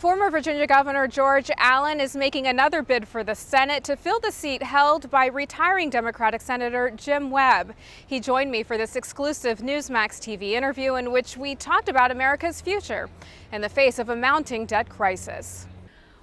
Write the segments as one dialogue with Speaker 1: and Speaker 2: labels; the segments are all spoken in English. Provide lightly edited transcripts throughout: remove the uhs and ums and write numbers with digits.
Speaker 1: Former Virginia Governor George Allen is making another bid for the Senate to fill the seat held by retiring Democratic Senator Jim Webb. He joined me for this exclusive Newsmax TV interview in which we talked about America's future in the face of a mounting debt crisis.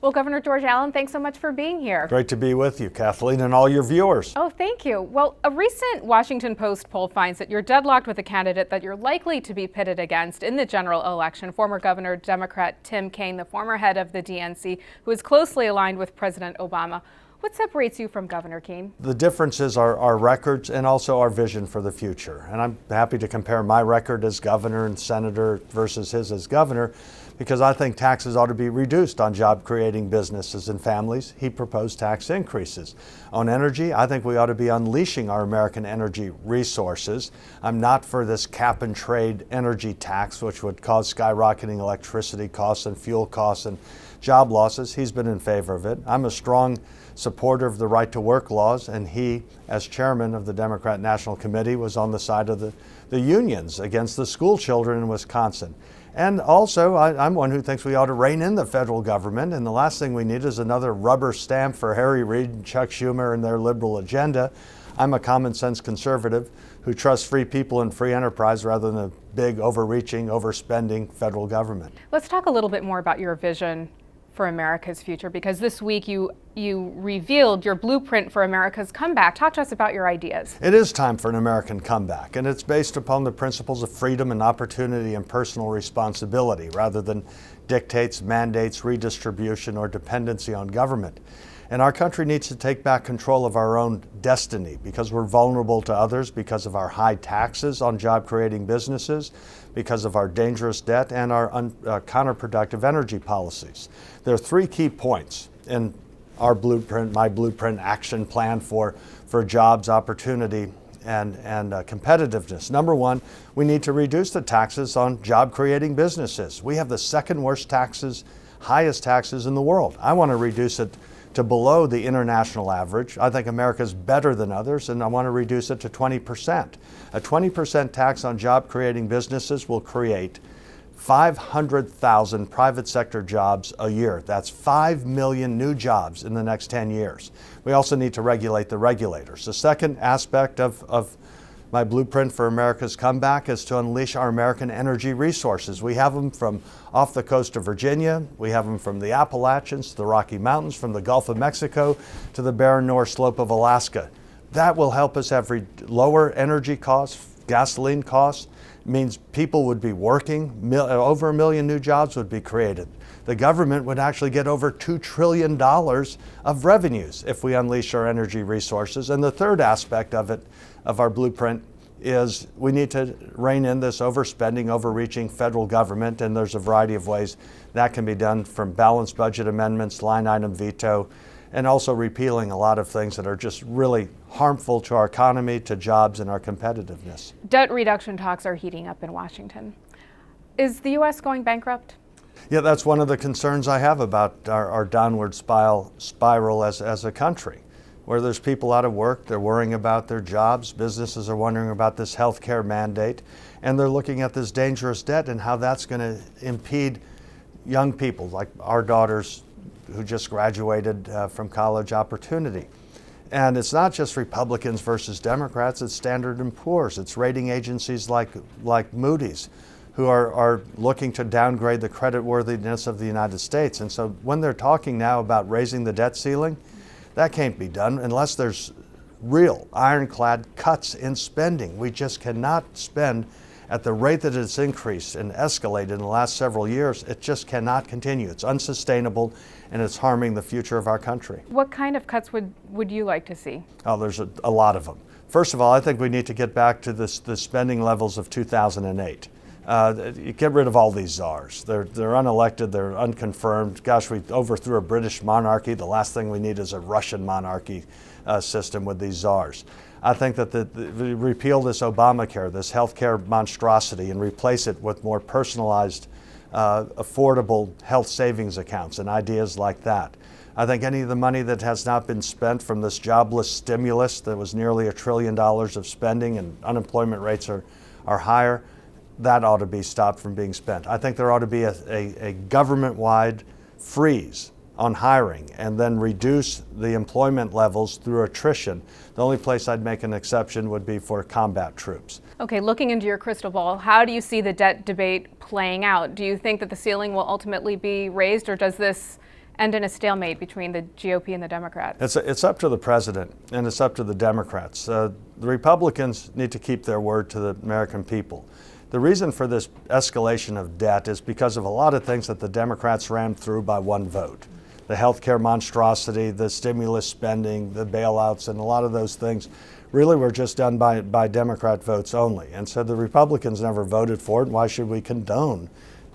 Speaker 1: Well, Governor George Allen, thanks so much for being here.
Speaker 2: Great to be with you, Kathleen, and all your viewers.
Speaker 1: Oh, thank you. Well, a recent Washington Post poll finds that you're deadlocked with a candidate that you're likely to be pitted against in the general election, former Governor Democrat Tim Kaine, the former head of the DNC, who is closely aligned with President Obama. What separates you from Governor Kaine?
Speaker 2: The differences are our records and also our vision for the future. And I'm happy to compare my record as governor and senator versus his as governor, because I think taxes ought to be reduced on job-creating businesses and families. He proposed tax increases. On energy, I think we ought to be unleashing our American energy resources. I'm not for this cap-and-trade energy tax, which would cause skyrocketing electricity costs and fuel costs and job losses. He's been in favor of it. I'm a strong supporter of the right-to-work laws, and he, as chairman of the Democrat National Committee, was on the side of the unions against the school children in Wisconsin. And also, I'm one who thinks we ought to rein in the federal government, and the last thing we need is another rubber stamp for Harry Reid and Chuck Schumer and their liberal agenda. I'm a common sense conservative who trusts free people and free enterprise rather than a big, overreaching, overspending federal government.
Speaker 1: Let's talk a little bit more about your vision for America's future, because this week you revealed your blueprint for America's comeback. Talk to us about your ideas.
Speaker 2: It is time for an American comeback, and it's based upon the principles of freedom and opportunity and personal responsibility rather than dictates, mandates, redistribution, or dependency on government. And our country needs to take back control of our own destiny because we're vulnerable to others because of our high taxes on job-creating businesses, because of our dangerous debt, and our counterproductive energy policies. There are three key points in our blueprint, my blueprint action plan for jobs, opportunity, and competitiveness. Number one, we need to reduce the taxes on job-creating businesses. We have the second worst taxes, highest taxes in the world. I want to reduce it to below the international average. I think America's better than others, and I want to reduce it to 20%. A 20% tax on job-creating businesses will create 500,000 private sector jobs a year. That's 5 million new jobs in the next 10 years. We also need to regulate the regulators. The second aspect of my blueprint for America's comeback is to unleash our American energy resources. We have them from off the coast of Virginia, we have them from the Appalachians to the Rocky Mountains, from the Gulf of Mexico to the barren North Slope of Alaska. That will help us have lower energy costs, gasoline costs. It means people would be working, over 1 million new jobs would be created. The government would actually get over $2 trillion of revenues if we unleash our energy resources. And the third aspect of it, of our blueprint, is we need to rein in this overspending, overreaching federal government, and there's a variety of ways that can be done, from balanced budget amendments, line item veto, and also repealing a lot of things that are just really harmful to our economy, to jobs, and our competitiveness.
Speaker 1: Debt reduction talks are heating up in Washington. Is the U.S. going bankrupt?
Speaker 2: Yeah, that's one of the concerns I have about our downward spiral as a country, where there's people out of work, they're worrying about their jobs, businesses are wondering about this health care mandate, and they're looking at this dangerous debt and how that's going to impede young people like our daughters who just graduated from college opportunity. And it's not just Republicans versus Democrats, it's Standard & Poor's, it's rating agencies like Moody's, who are looking to downgrade the creditworthiness of the United States. And so when they're talking now about raising the debt ceiling, that can't be done unless there's real ironclad cuts in spending. We just cannot spend at the rate that it's increased and escalated in the last several years. It just cannot continue. It's unsustainable, and it's harming the future of our country.
Speaker 1: What kind of cuts would you like to see?
Speaker 2: Oh, there's a lot of them. First of all, I think we need to get back to the spending levels of 2008. Get rid of all these czars. They're unelected, they're unconfirmed. Gosh, we overthrew a British monarchy. The last thing we need is a Russian monarchy system with these czars. I think that repeal this Obamacare, this healthcare monstrosity, and replace it with more personalized, affordable health savings accounts and ideas like that. I think any of the money that has not been spent from this jobless stimulus that was nearly $1 trillion of spending, and unemployment rates are higher, that ought to be stopped from being spent. I think there ought to be a government-wide freeze on hiring and then reduce the employment levels through attrition, the only place I'd make an exception would be for combat troops.
Speaker 1: Okay, looking into your crystal ball, how do you see the debt debate playing out? Do you think that the ceiling will ultimately be raised, or does this end in a stalemate between the GOP and the Democrats?
Speaker 2: It's up to the president and it's up to the Democrats. The Republicans need to keep their word to the American people. The reason for this escalation of debt is because of a lot of things that the Democrats rammed through by one vote. The health care monstrosity, the stimulus spending, the bailouts, and a lot of those things really were just done by Democrat votes only. And so the Republicans never voted for it. Why should we condone,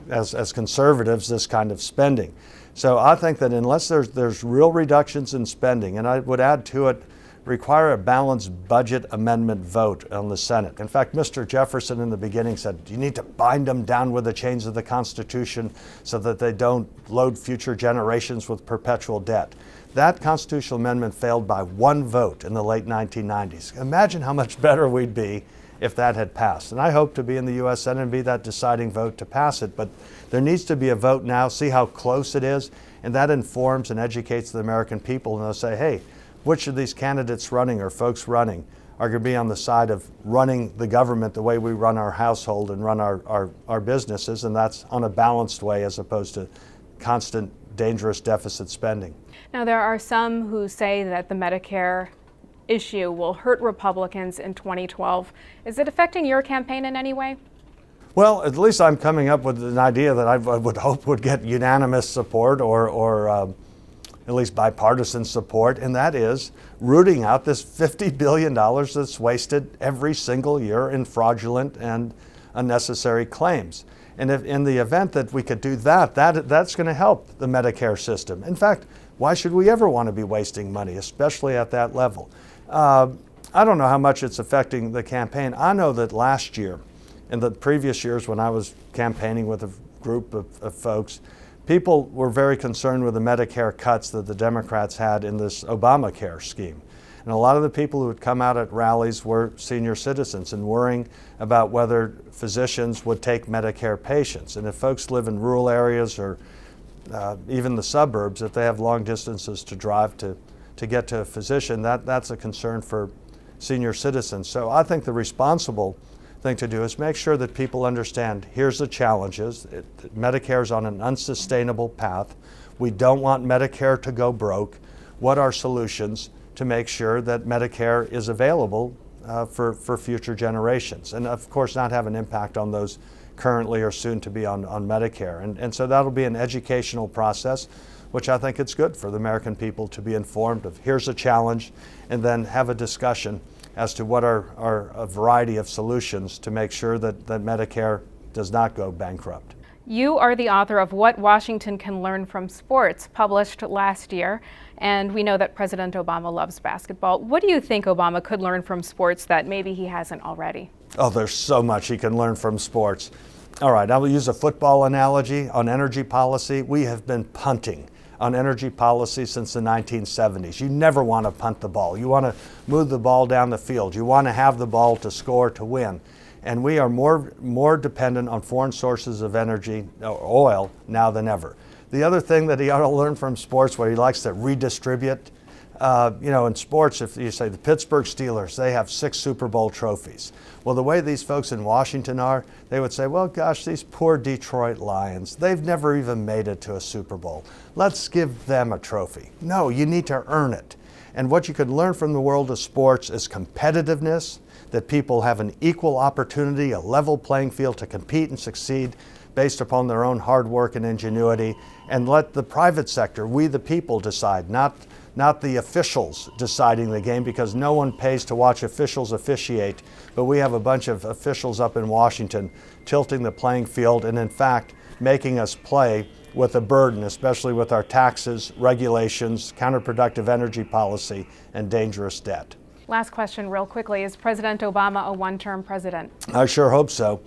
Speaker 2: as conservatives, this kind of spending? So I think that unless there's real reductions in spending, and I would add to it, require a balanced budget amendment vote on the Senate. In fact, Mr. Jefferson in the beginning said, you need to bind them down with the chains of the Constitution so that they don't load future generations with perpetual debt. That constitutional amendment failed by one vote in the late 1990s. Imagine how much better we'd be if that had passed. And I hope to be in the U.S. Senate and be that deciding vote to pass it. But there needs to be a vote now, see how close it is, and that informs and educates the American people, and they'll say, hey, which of these candidates running or folks running are going to be on the side of running the government the way we run our household and run our businesses, and that's on a balanced way as opposed to constant dangerous deficit spending.
Speaker 1: Now, there are some who say that the Medicare issue will hurt Republicans in 2012. Is it affecting your campaign in any way?
Speaker 2: Well, at least I'm coming up with an idea that I would hope would get unanimous support or at least bipartisan support, and that is rooting out this $50 billion that's wasted every single year in fraudulent and unnecessary claims. And if in the event that we could do that's going to help the Medicare system. In fact, why should we ever want to be wasting money, especially at that level? I don't know how much it's affecting the campaign. I know that last year, in the previous years when I was campaigning with a group of folks, people were very concerned with the Medicare cuts that the Democrats had in this Obamacare scheme. And a lot of the people who would come out at rallies were senior citizens and worrying about whether physicians would take Medicare patients. And if folks live in rural areas or even the suburbs, if they have long distances to drive to get to a physician, that's a concern for senior citizens. So I think the responsible thing to do is make sure that people understand here's the challenges. Medicare's on an unsustainable path. We don't want Medicare to go broke. What are solutions to make sure that Medicare is available for future generations? And of course not have an impact on those currently or soon to be on Medicare. And so that'll be an educational process, which I think it's good for the American people to be informed of here's a challenge, and then have a discussion as to what are a variety of solutions to make sure that Medicare does not go bankrupt.
Speaker 1: You are the author of What Washington Can Learn from Sports, published last year, and we know that President Obama loves basketball. What do you think Obama could learn from sports that maybe he hasn't already?
Speaker 2: Oh, there's so much he can learn from sports. All right, I will use a football analogy on energy policy. We have been punting on energy policy since the 1970s. You never want to punt the ball. You want to move the ball down the field. You want to have the ball to score, to win. And we are more dependent on foreign sources of energy, oil, now than ever. The other thing that he ought to learn from sports, where he likes to redistribute, in sports, if you say the Pittsburgh Steelers, they have 6 Super Bowl trophies. Well, the way these folks in Washington are, they would say, well, gosh, these poor Detroit Lions, they've never even made it to a Super Bowl. Let's give them a trophy. No, you need to earn it. And what you could learn from the world of sports is competitiveness, that people have an equal opportunity, a level playing field to compete and succeed based upon their own hard work and ingenuity, and let the private sector, we the people, decide, not the officials deciding the game, because no one pays to watch officials officiate, but we have a bunch of officials up in Washington tilting the playing field and in fact making us play with a burden, especially with our taxes, regulations, counterproductive energy policy, and dangerous debt.
Speaker 1: Last question real quickly. Is President Obama a one-term president?
Speaker 2: I sure hope so.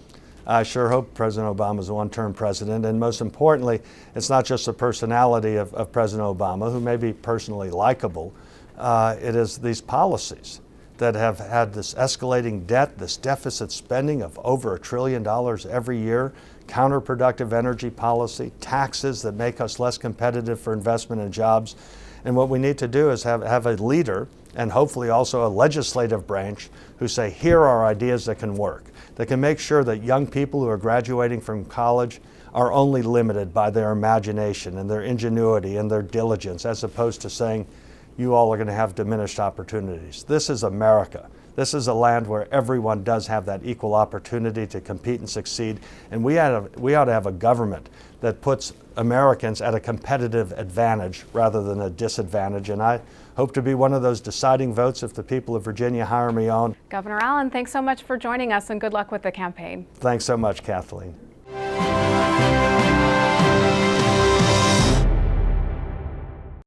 Speaker 2: I sure hope President Obama is a one-term president, and most importantly, it's not just the personality of President Obama, who may be personally likable, it is these policies that have had this escalating debt, this deficit spending of over $1 trillion every year, counterproductive energy policy, taxes that make us less competitive for investment and jobs. And what we need to do is have a leader, and hopefully also a legislative branch, who say, here are ideas that can work, that can make sure that young people who are graduating from college are only limited by their imagination and their ingenuity and their diligence, as opposed to saying, you all are going to have diminished opportunities. This is America. This is a land where everyone does have that equal opportunity to compete and succeed. And we ought to have a government that puts Americans at a competitive advantage rather than a disadvantage. And I hope to be one of those deciding votes if the people of Virginia hire me on.
Speaker 1: Governor Allen, thanks so much for joining us, and good luck with the campaign.
Speaker 2: Thanks so much, Kathleen.